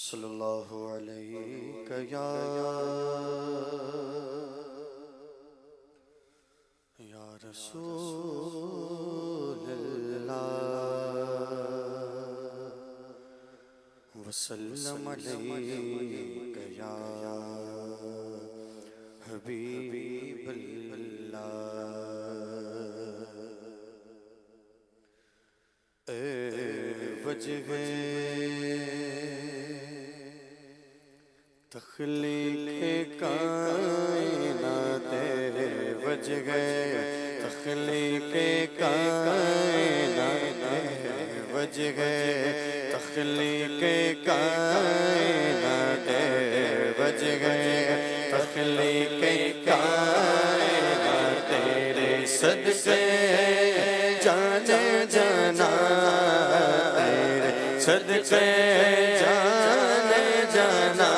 صلی اللہ علیہ یا رسول اللہ وسلم علیک یا حبیب اللہ اے وجہ تخلیق کائنات وجہ تخلیق کائنات وجہ تخلیق کائنات وجہ تخلیق کائنات تیرے صدقے جانے جانا تیرے صدقے جانے جانا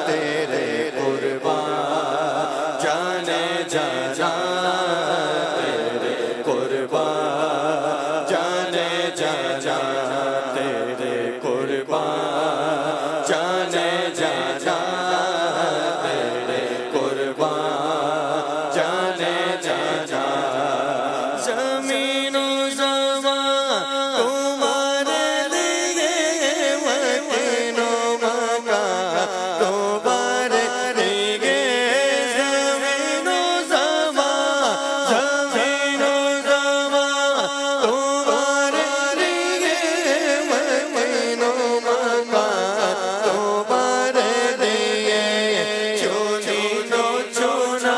تیرے قربان جانے جانا تیرے قربان جانے جانا تیرے قربان جانے جانا تیرے قربان جانے جانا زمین و زمان تمہارے لیے وطن و مکان تمہارے لیے زمین و زمان زمین و زمان تمہارے لیے وطن و مکان تمہارے لیے چنین و چنا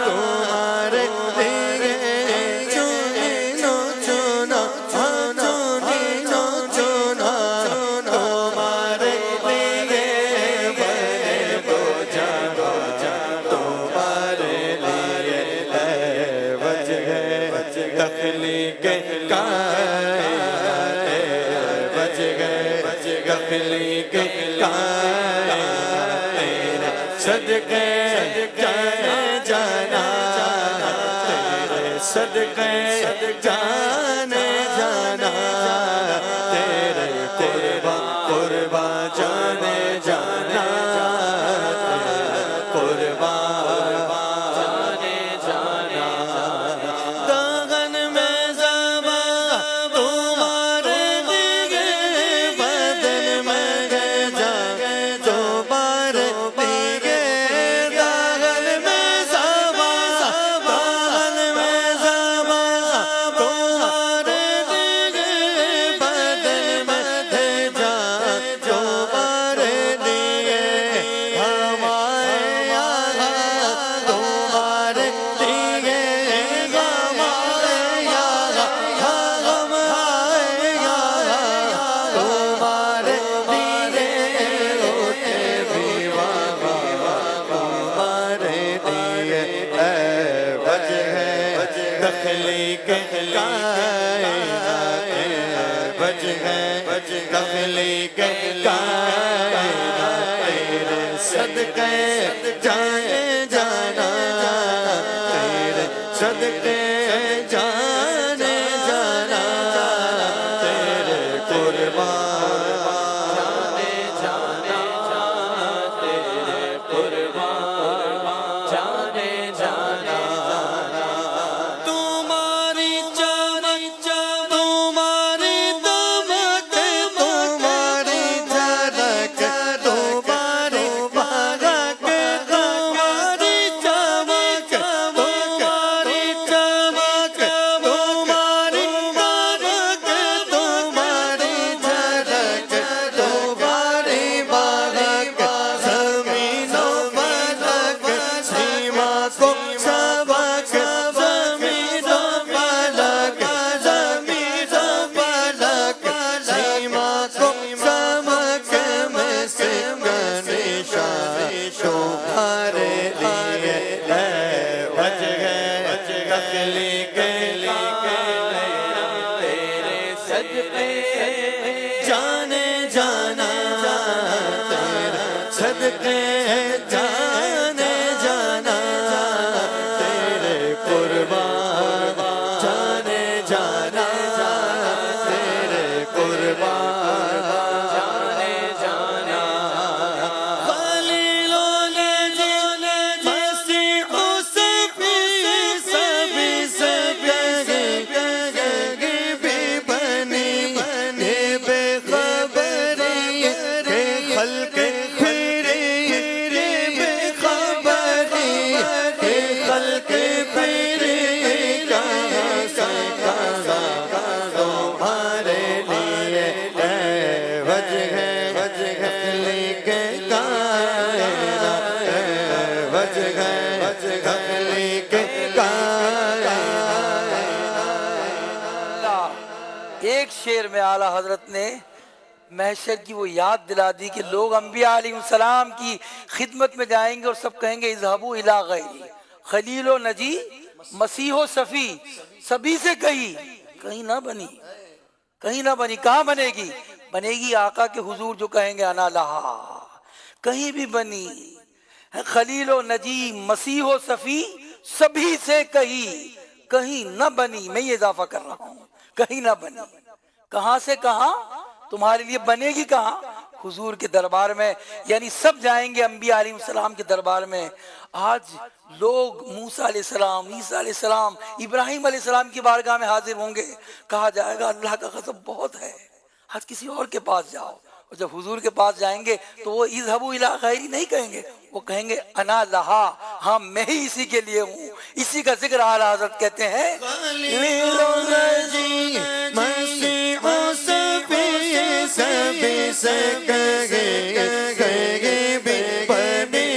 تمہارے لیے چنین و چنا چنین و چنا تمہارے لیے بڑے بوجھا تمہارے لیے وجہ تخلیق کائنات وجہ تخلیق کائنات تیرے صدقے جانے جانا تیرے صدقے جانے جانا تیرے قربان قربان جانے جانا تیرے قربان جانے جانا داغن میں زباں تمہارے لیے بدن میں جان تمہارے لیے داغن میں زباں داغن میں زباں تمہارے لیے بدن میں جان تمہارے لیے ہمارے یہاں تمہارے لیے ہمارے یہاں ہمارے یہاں تمہارے لیے ہوتے بھی تمہارے لیے اے وجہ تخلیق کائنات وجہ تخلیق کائنات تیرے صدقے جانے جانا تیرے صدقے جانے جانا تیرے قربان جانے جانا تیرے قربان جانے جانا تمہاری چمک تمہاری دمک تمہاری جھلک تمہاری بھڑک تمہاری چمک تمہاری چمک تمہاری بھڑک تمہاری جھلک تمہاری بھڑک زمین و فلک سیما کو سبق زمین و فلک زمین و فلک سیما کو سبق مسک نشان تمہارے لیے اے وجہ تخلیق تیرے صدقے جانے جانا تیرے صدقے جانے جانا تیرے قربان جانے جانا تیرے قربان جانے جانا تخلیق کائنات وجہ تخلیق کائنات. ایک شعر میں اعلیٰ حضرت نے محشر کی وہ یاد دلا دی کہ لوگ انبیاء علیہ السلام کی خدمت میں جائیں گے اور سب کہیں گے اذهبوا الی غیری خلیل و نجی مسیح و صفی. سبھی سے کہیں نہ بنی کہاں بنے گی؟ بنے گی آقا کے حضور جو کہیں گے انا لہا. کہیں بھی بنی خلیل و نجی مسیح و صفی سبھی سے کہیں نہ بنی. میں یہ اضافہ کر رہا ہوں کہیں نہ بنی. کہاں سے کہاں تمہارے لیے بنے گی کہاں؟ حضور کے دربار میں. یعنی سب جائیں گے انبیاء علیہ السلام کے دربار میں. آج لوگ موسیٰ علیہ السلام، عیسیٰ علیہ السلام، ابراہیم علیہ السلام کی بارگاہ میں حاضر ہوں گے. کہا جائے گا اللہ کا غضب بہت ہے، آج کسی اور کے پاس جاؤ. اور جب حضور کے پاس جائیں گے تو وہ اذهبوا الی غیری نہیں کہیں گے، وہ کہیں گے انا لہا، ہاں میں ہی اسی کے لیے ہوں. اسی کا ذکر اعلیٰ حضرت کہتے ہیں خلیل و نجی مسیح و صفی سبھی سے کہیں بھی بنی.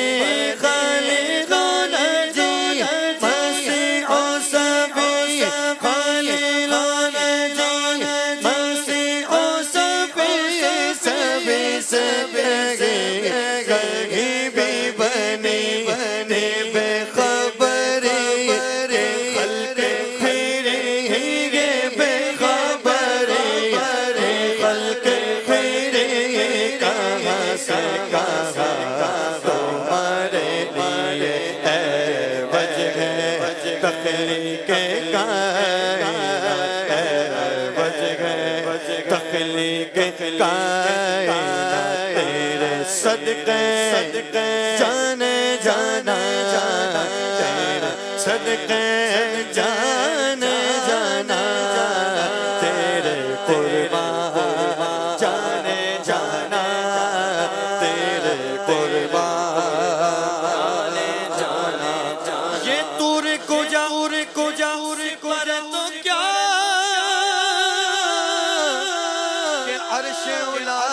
خلیل و نجی مسیح و صفی خلیل و نجی مسیح و صفی سبھی سے کہیں بھی بنی. بے خبری خلق پھری بے خبری خلق پھری کہاں سے کہاں تمہارے لیے ہے وجہ تخلیق کائنات وجہ تخلیق کائنات. تیرے صدقے جانے جانا تیرے صدقے جانے جانا تیرے قربان جانے جانا تیرے قربان جانے جانا. یہ تور کو جا پر تو کیا کہ عرش اولا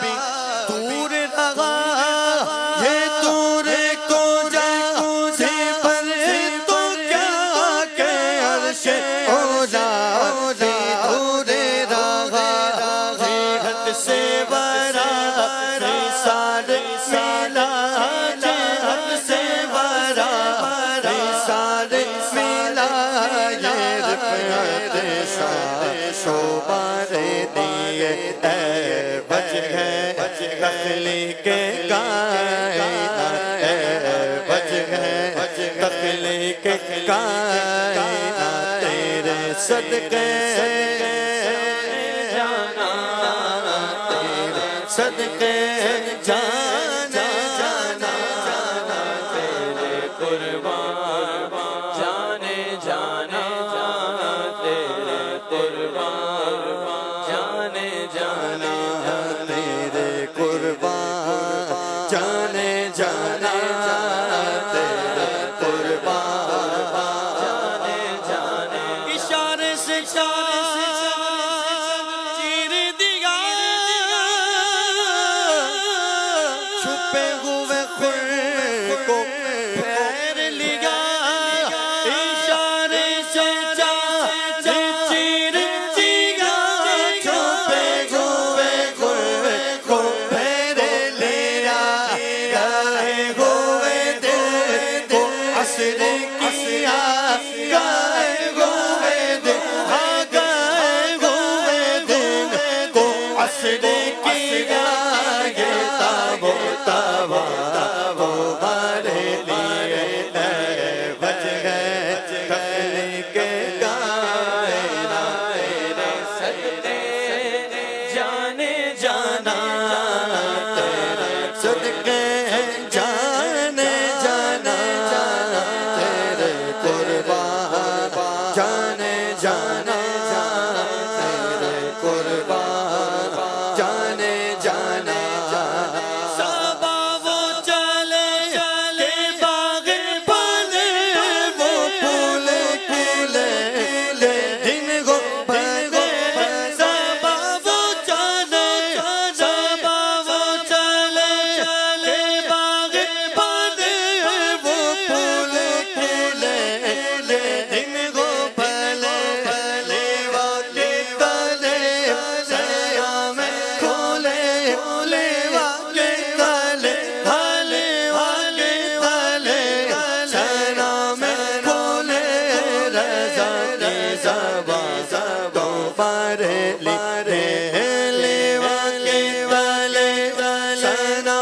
بھی دور رہا. یہ تور کو جا پر تو کیا کہ عرش اولا بھی دور رہا. جہت سے برا رسال ملا جہت سے برا رسال ملا. یہ رفعت شوبار دیے اے وجہ تخلیق کائنات اے وجہ تخلیق کائنات. تیرے صدقے جانا تیرے صدقے جانا تیرے قربان جانے جانا تیرے قربان جانے جانا تیرے قربان جانے جانا تیرے قربان جانے جانا. اشارے سے چیر دیا چھپے ہوئے خور کو پھیر لیا. اشارے سے چیر دیا چھپے ہوئے خور کو پھیر لیا. گائے ہوئے دل کو عصر کیا گائے ہوئے دل گائے ہوئے دل کو عصر کیا. یہ تابو تابا وہ ہمارے لیے ہے وجہ تخلیق کائنات. تیرے صدقے جانے جانا تیرے صدقے جانے جانا تیرے قربان جانے جانا تیرے قربان جانے جانا. صحابہ وہ چلے کہ باغ پھولے وہ پھولے دن گو بھگے. صحابہ وہ چلے صحابہ وہ حسینہ